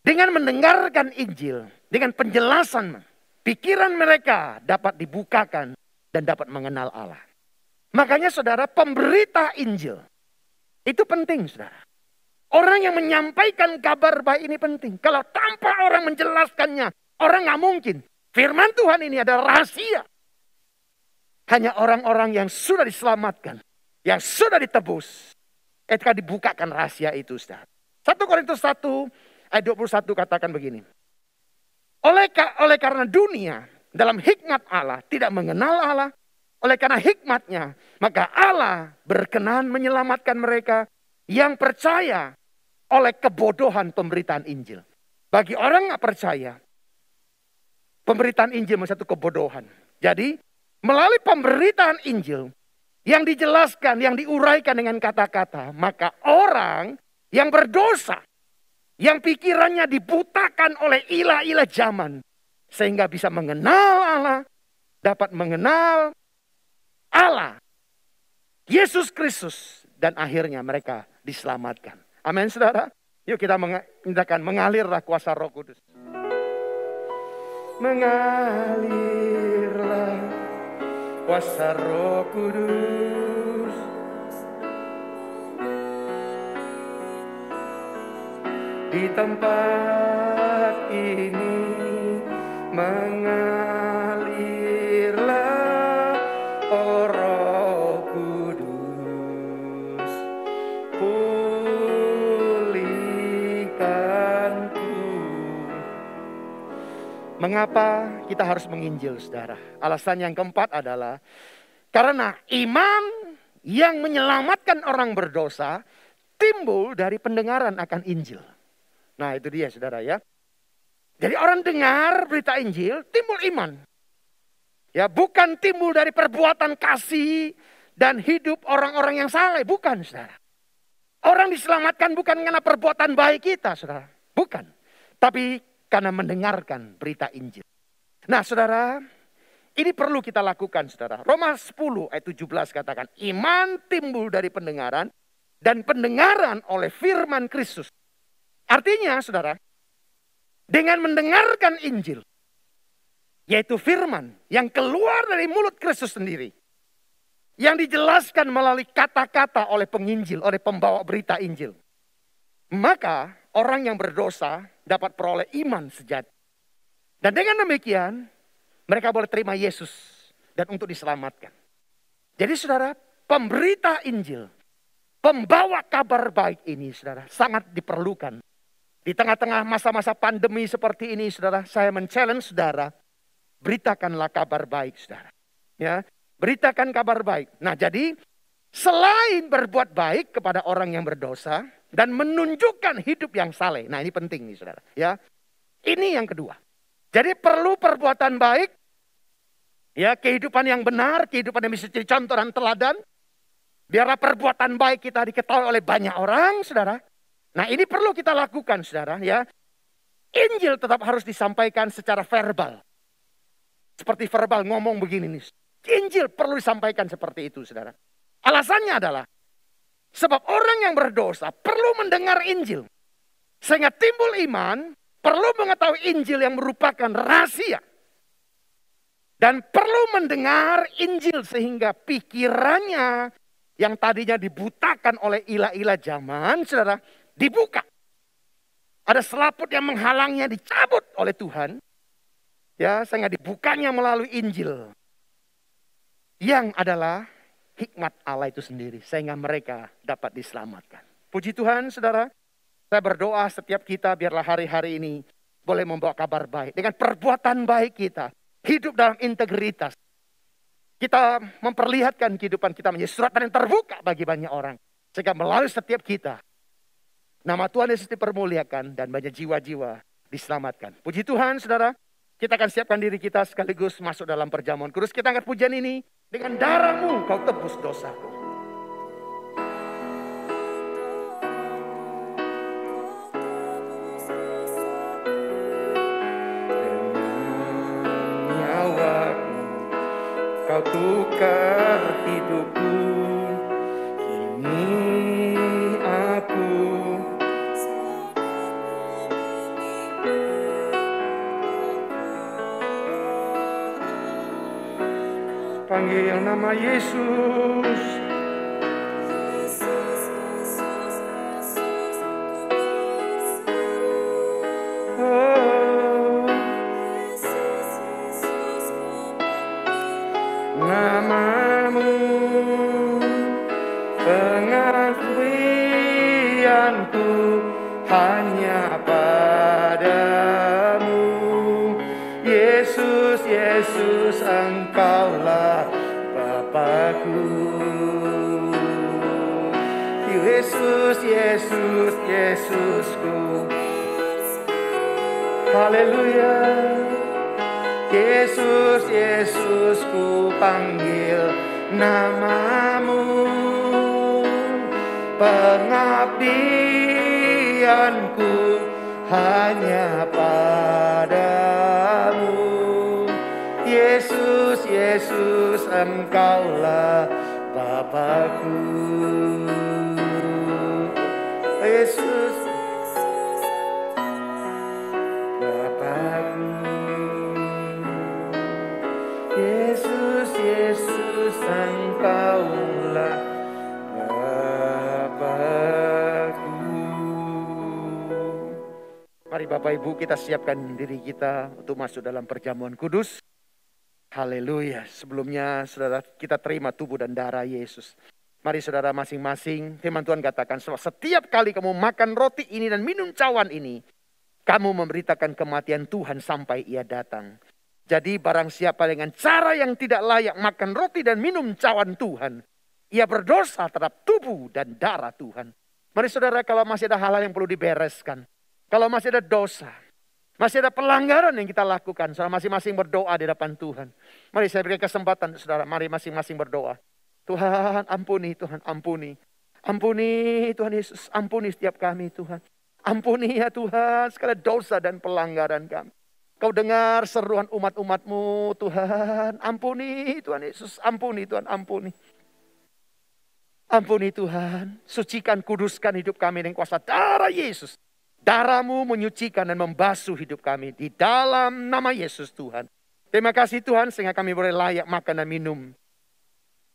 Speaker 7: dengan mendengarkan Injil, dengan penjelasan, pikiran mereka dapat dibukakan dan dapat mengenal Allah. Makanya saudara, pemberita Injil itu penting, saudara. Orang yang menyampaikan kabar baik ini penting. Kalau tanpa orang menjelaskannya, orang nggak mungkin. Firman Tuhan ini adalah rahasia. Hanya orang-orang yang sudah diselamatkan, yang sudah ditebus, ketika dibukakan rahasia itu, saudara. 1 Korintus 1 ayat 21 katakan begini. Oleh karena dunia dalam hikmat Allah tidak mengenal Allah, oleh karena hikmatnya, maka Allah berkenan menyelamatkan mereka yang percaya oleh kebodohan pemberitaan Injil. Bagi orang nggak percaya, pemberitaan Injil masih satu kebodohan. Jadi melalui pemberitaan Injil yang dijelaskan, yang diuraikan dengan kata-kata, maka orang yang berdosa, yang pikirannya dibutakan oleh ilah-ilah zaman, sehingga bisa mengenal Allah, dapat mengenal Allah, Yesus Kristus, dan akhirnya mereka diselamatkan. Amin, saudara. Yuk kita mengalirlah kuasa Roh Kudus. Mengalirlah kuasa Roh Kudus. Di tempat ini mengalirlah, oh Roh Kudus, pulihkanku. Mengapa kita harus menginjil, saudara? Alasan yang keempat adalah karena iman yang menyelamatkan orang berdosa timbul dari pendengaran akan Injil. Nah itu dia saudara ya. Jadi orang dengar berita Injil timbul iman. Ya bukan timbul dari perbuatan kasih dan hidup orang-orang yang saleh. Bukan saudara. Orang diselamatkan bukan karena perbuatan baik kita saudara. Bukan. Tapi karena mendengarkan berita Injil. Nah saudara, ini perlu kita lakukan saudara. Roma 10 ayat 17 katakan, iman timbul dari pendengaran dan pendengaran oleh firman Kristus. Artinya saudara, dengan mendengarkan Injil, yaitu firman yang keluar dari mulut Kristus sendiri, yang dijelaskan melalui kata-kata oleh penginjil, oleh pembawa berita Injil, maka orang yang berdosa dapat peroleh iman sejati. Dan dengan demikian, mereka boleh terima Yesus dan untuk diselamatkan. Jadi saudara, pemberita Injil, pembawa kabar baik ini saudara, sangat diperlukan. Di tengah-tengah masa-masa pandemi seperti ini saudara, saya men-challenge saudara, beritakanlah kabar baik saudara. Ya, beritakan kabar baik. Nah jadi, selain berbuat baik kepada orang yang berdosa, dan menunjukkan hidup yang saleh. Nah ini penting nih saudara. Ya, ini yang kedua. Jadi perlu perbuatan baik, ya kehidupan yang benar, kehidupan yang bisa jadi contoh dan teladan. Biarlah perbuatan baik kita diketahui oleh banyak orang saudara. Nah ini perlu kita lakukan saudara ya. Injil tetap harus disampaikan secara verbal. Seperti verbal ngomong begini nih. Injil perlu disampaikan seperti itu saudara. Alasannya adalah sebab orang yang berdosa perlu mendengar Injil. Sehingga timbul iman, perlu mengetahui Injil yang merupakan rahasia. Dan perlu mendengar Injil sehingga pikirannya yang tadinya dibutakan oleh ilah-ilah zaman saudara, dibuka. Ada selaput yang menghalangnya dicabut oleh Tuhan. Ya, sehingga dibukanya melalui Injil. Yang adalah hikmat Allah itu sendiri. Sehingga mereka dapat diselamatkan. Puji Tuhan saudara. Saya berdoa setiap kita biarlah hari-hari ini boleh membawa kabar baik. Dengan perbuatan baik kita. Hidup dalam integritas. Kita memperlihatkan kehidupan kita menjadi suratan yang terbuka bagi banyak orang. Sehingga melalui setiap kita. Nama Tuhan Yesus dipermuliakan dan banyak jiwa-jiwa diselamatkan. Puji Tuhan saudara, kita akan siapkan diri kita sekaligus masuk dalam perjamuan kudus. Kita angkat pujian ini, dengan darah-Mu Kau tebus dosaku. Dengan nyawa-Mu Kau tukar hidupku, kini aku panggil nama Yesus. Oh, nama-Mu pengabdianku hanya padamu. Yesus, Yesus, Engkaulah Bapakku. Yesus, Yesus, Yesusku. Haleluya. Yesus, Yesusku, panggil nama-Mu. Pengabdianku hanya padamu. Yesus, Yesus, Engkaulah Bapakku. Yesus, Bapakku. Yesus, Yesus. Mari Bapak Ibu kita siapkan diri kita untuk masuk dalam perjamuan kudus. Haleluya. Sebelumnya saudara kita terima tubuh dan darah Yesus. Mari saudara masing-masing, firman Tuhan katakan, setiap kali kamu makan roti ini dan minum cawan ini, kamu memberitakan kematian Tuhan sampai ia datang. Jadi barang siapa dengan cara yang tidak layak makan roti dan minum cawan Tuhan, ia berdosa terhadap tubuh dan darah Tuhan. Mari saudara, kalau masih ada hal-hal yang perlu dibereskan, kalau masih ada dosa, masih ada pelanggaran yang kita lakukan, saudara masing-masing berdoa di depan Tuhan. Mari saya berikan kesempatan saudara, mari masing-masing berdoa. Tuhan ampuni, Tuhan ampuni. Ampuni Tuhan Yesus, ampuni setiap kami Tuhan. Ampuni ya Tuhan segala dosa dan pelanggaran kami. Kau dengar seruan umat-umat-Mu Tuhan. Ampuni Tuhan Yesus, ampuni Tuhan, ampuni. Ampuni Tuhan, sucikan, kuduskan hidup kami dengan kuasa darah Yesus. Darah-Mu menyucikan dan membasuh hidup kami di dalam nama Yesus Tuhan. Terima kasih Tuhan sehingga kami boleh layak makan dan minum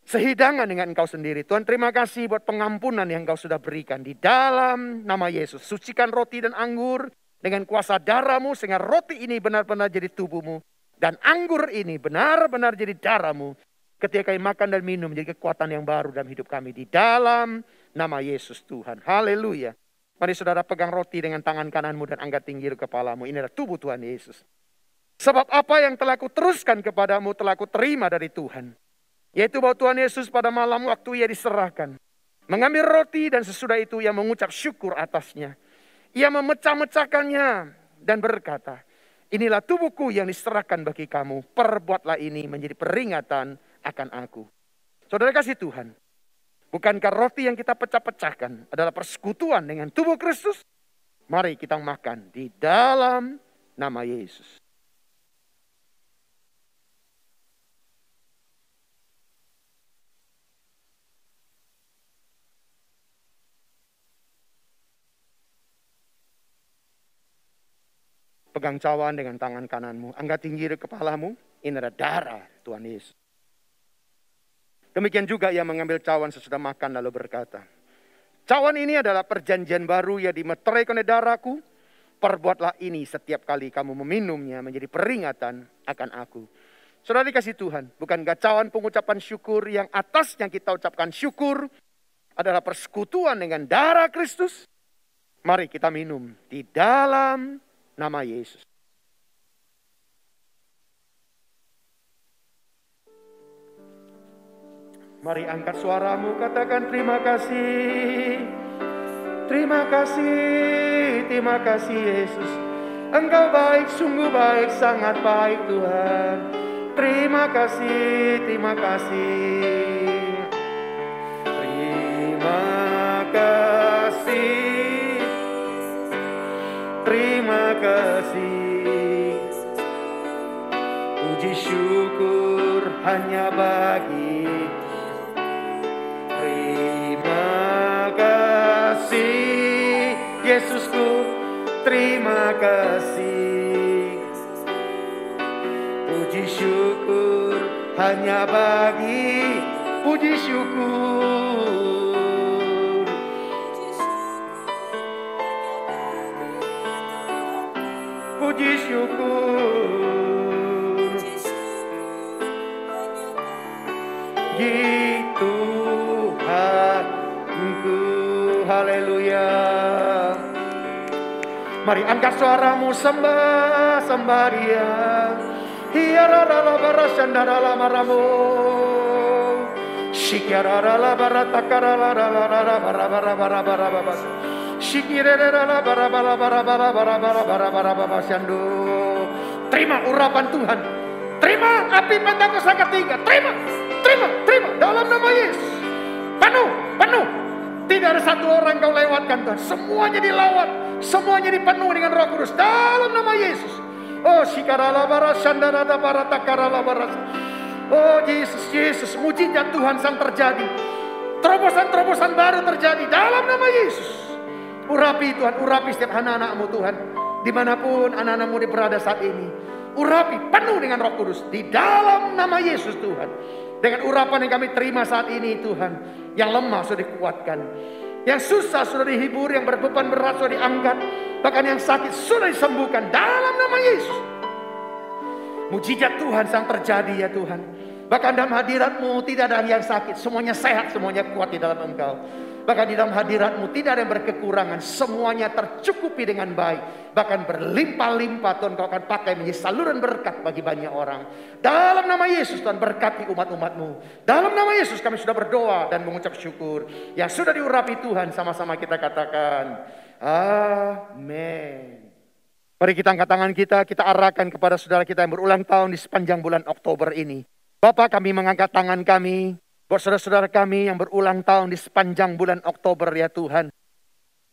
Speaker 7: sehidangan dengan Engkau sendiri. Tuhan terima kasih buat pengampunan yang Engkau sudah berikan di dalam nama Yesus. Sucikan roti dan anggur dengan kuasa darah-Mu sehingga roti ini benar-benar jadi tubuh-Mu. Dan anggur ini benar-benar jadi darah-Mu. Ketika kami makan dan minum menjadi kekuatan yang baru dalam hidup kami. Di dalam nama Yesus Tuhan. Haleluya. Mari saudara pegang roti dengan tangan kananmu dan angkat tinggi kepalamu. Ini adalah tubuh Tuhan Yesus. Sebab apa yang telah kuteruskan kepadamu telah kuterima dari Tuhan. Yaitu bahwa Tuhan Yesus pada malam waktu ia diserahkan. Mengambil roti dan sesudah itu ia mengucap syukur atasnya. Ia memecah-mecahkannya dan berkata, inilah tubuhku yang diserahkan bagi kamu. Perbuatlah ini menjadi peringatan akan aku. Saudara kasih Tuhan, bukankah roti yang kita pecah-pecahkan adalah persekutuan dengan tubuh Kristus? Mari kita makan di dalam nama Yesus. Pegang cawan dengan tangan kananmu, angkat tinggi kepalamu, ini adalah darah Tuhan Yesus. Demikian juga ia mengambil cawan sesudah makan lalu berkata, cawan ini adalah perjanjian baru yang dimeteraikan oleh darahku. Perbuatlah ini setiap kali kamu meminumnya menjadi peringatan akan aku. Saudara dikasih Tuhan, bukankah cawan pengucapan syukur yang atasnya kita ucapkan syukur adalah persekutuan dengan darah Kristus? Mari kita minum di dalam nama Yesus. Mari angkat suaramu, katakan terima kasih. Terima kasih, terima kasih Yesus. Engkau baik, sungguh baik, sangat baik Tuhan. Terima kasih, terima kasih. Terima kasih. Terima kasih. Puji syukur hanya bagi Yesusku, terima kasih. Puji syukur hanya bagi puji syukur. Puji syukur. Gitu Tuhanku, haleluya. Mari angkat suaramu, sembah, sembah Dia. Hiarara barasandara maramu. Shikarara baratakara bara. Shikirara bara Terima urapan Tuhan. Terima api Pentakosta ketiga. Terima dalam nama Yesus. Penuh. Tidak ada satu orang kau lewatkan Tuhan. Semuanya dilawat. Semuanya dipenuhi dengan Roh Kudus dalam nama Yesus. Oh, shikarala barasandara baratakara bara. Oh, Yesus, mujizat Tuhan sang terjadi. Terobosan-terobosan baru terjadi dalam nama Yesus. Urapi Tuhan, urapi setiap anak-anak-Mu Tuhan. Dimanapun anak-anak-Mu berada saat ini. Urapi penuh dengan Roh Kudus di dalam nama Yesus Tuhan. Dengan urapan yang kami terima saat ini Tuhan, yang lemah sudah dikuatkan. Yang susah sudah dihibur, yang berbeban berat sudah diangkat. Bahkan yang sakit sudah disembuhkan dalam nama Yesus. Mujizat Tuhan sedang terjadi ya Tuhan. Bahkan dalam hadirat-Mu tidak ada yang sakit. Semuanya sehat, semuanya kuat di dalam Engkau. Bahkan di dalam hadirat-Mu tidak ada yang berkekurangan. Semuanya tercukupi dengan baik. Bahkan berlimpah-limpah Tuhan Kau akan pakai menjadi saluran berkat bagi banyak orang. Dalam nama Yesus Tuhan berkati umat-umat-Mu. Dalam nama Yesus kami sudah berdoa dan mengucap syukur. Yang sudah diurapi Tuhan sama-sama kita katakan. Amin. Mari kita angkat tangan kita arahkan kepada saudara kita yang berulang tahun di sepanjang bulan Oktober ini. Bapak, kami mengangkat tangan kami buat saudara-saudara kami yang berulang tahun di sepanjang bulan Oktober ya Tuhan.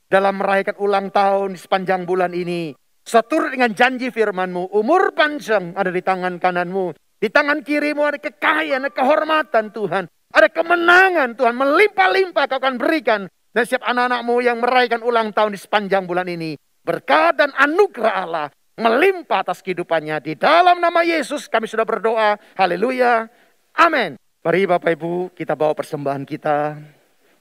Speaker 7: Dalam merayakan ulang tahun di sepanjang bulan ini, seturut dengan janji firman-Mu, umur panjang ada di tangan kanan-Mu. Di tangan kiri-Mu ada kekayaan, ada kehormatan Tuhan. Ada kemenangan Tuhan, melimpah-limpah Kau akan berikan. Dan setiap anak-anak-Mu yang merayakan ulang tahun di sepanjang bulan ini, berkat dan anugerah Allah melimpah atas kehidupannya. Di dalam nama Yesus kami sudah berdoa. Haleluya. Amin. Mari Bapak Ibu kita bawa persembahan kita.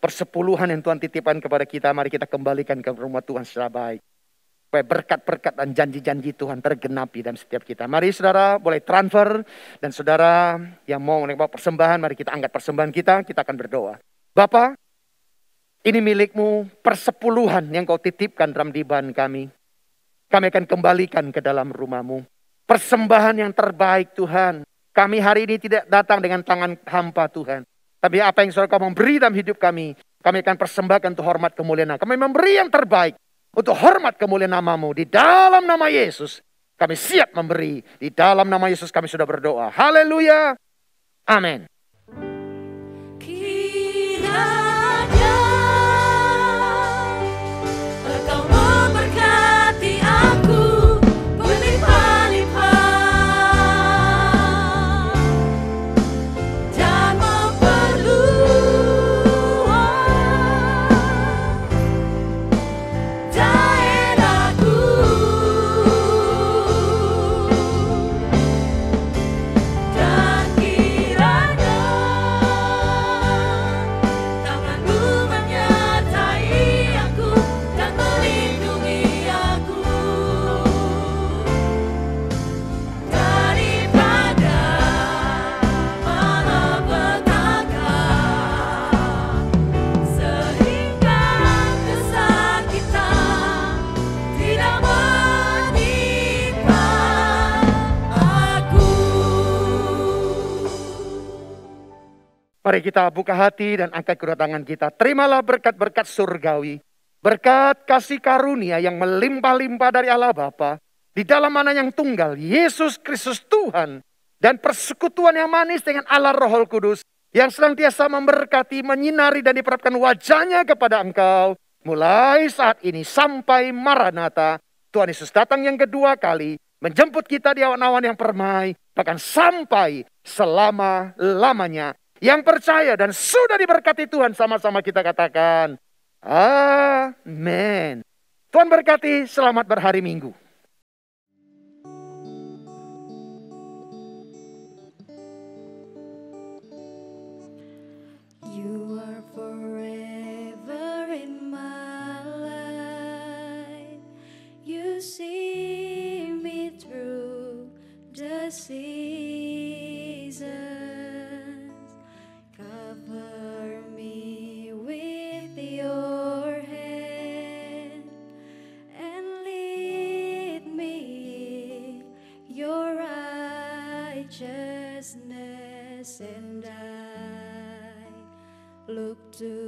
Speaker 7: Persepuluhan yang Tuhan titipkan kepada kita. Mari kita kembalikan ke rumah Tuhan secara baik. Supaya berkat-berkat dan janji-janji Tuhan tergenapi dalam setiap kita. Mari saudara boleh transfer. Dan saudara yang mau menerima persembahan. Mari kita angkat persembahan kita. Kita akan berdoa. Bapak, ini milik-Mu, persepuluhan yang Kau titipkan dalam diban kami. Kami akan kembalikan ke dalam rumah-Mu. Persembahan yang terbaik Tuhan. Kami hari ini tidak datang dengan tangan hampa Tuhan. Tapi apa yang Saudara Kau memberi dalam hidup kami akan persembahkan untuk hormat kemuliaan. Kami memberi yang terbaik untuk hormat kemuliaan nama-Mu. Di dalam nama Yesus kami siap memberi. Di dalam nama Yesus kami sudah berdoa. Haleluya. Amin. Mari kita buka hati dan angkat kedua tangan kita. Terimalah berkat-berkat surgawi. Berkat kasih karunia yang melimpah-limpah dari Allah Bapa. Di dalam Anak yang tunggal, Yesus Kristus Tuhan. Dan persekutuan yang manis dengan Allah Roh Kudus. Yang senantiasa memberkati, menyinari dan diperapkan wajahnya kepada engkau. Mulai saat ini sampai Maranatha. Tuhan Yesus datang yang kedua kali. Menjemput kita di awan-awan yang permai. Bahkan sampai selama-lamanya. Yang percaya dan sudah diberkati Tuhan sama-sama kita katakan. Amin. Tuhan berkati, selamat berhari Minggu.
Speaker 8: You are forever in my life. You see me through the seasons. Cover me with your hand and lead me in your righteousness, and I look to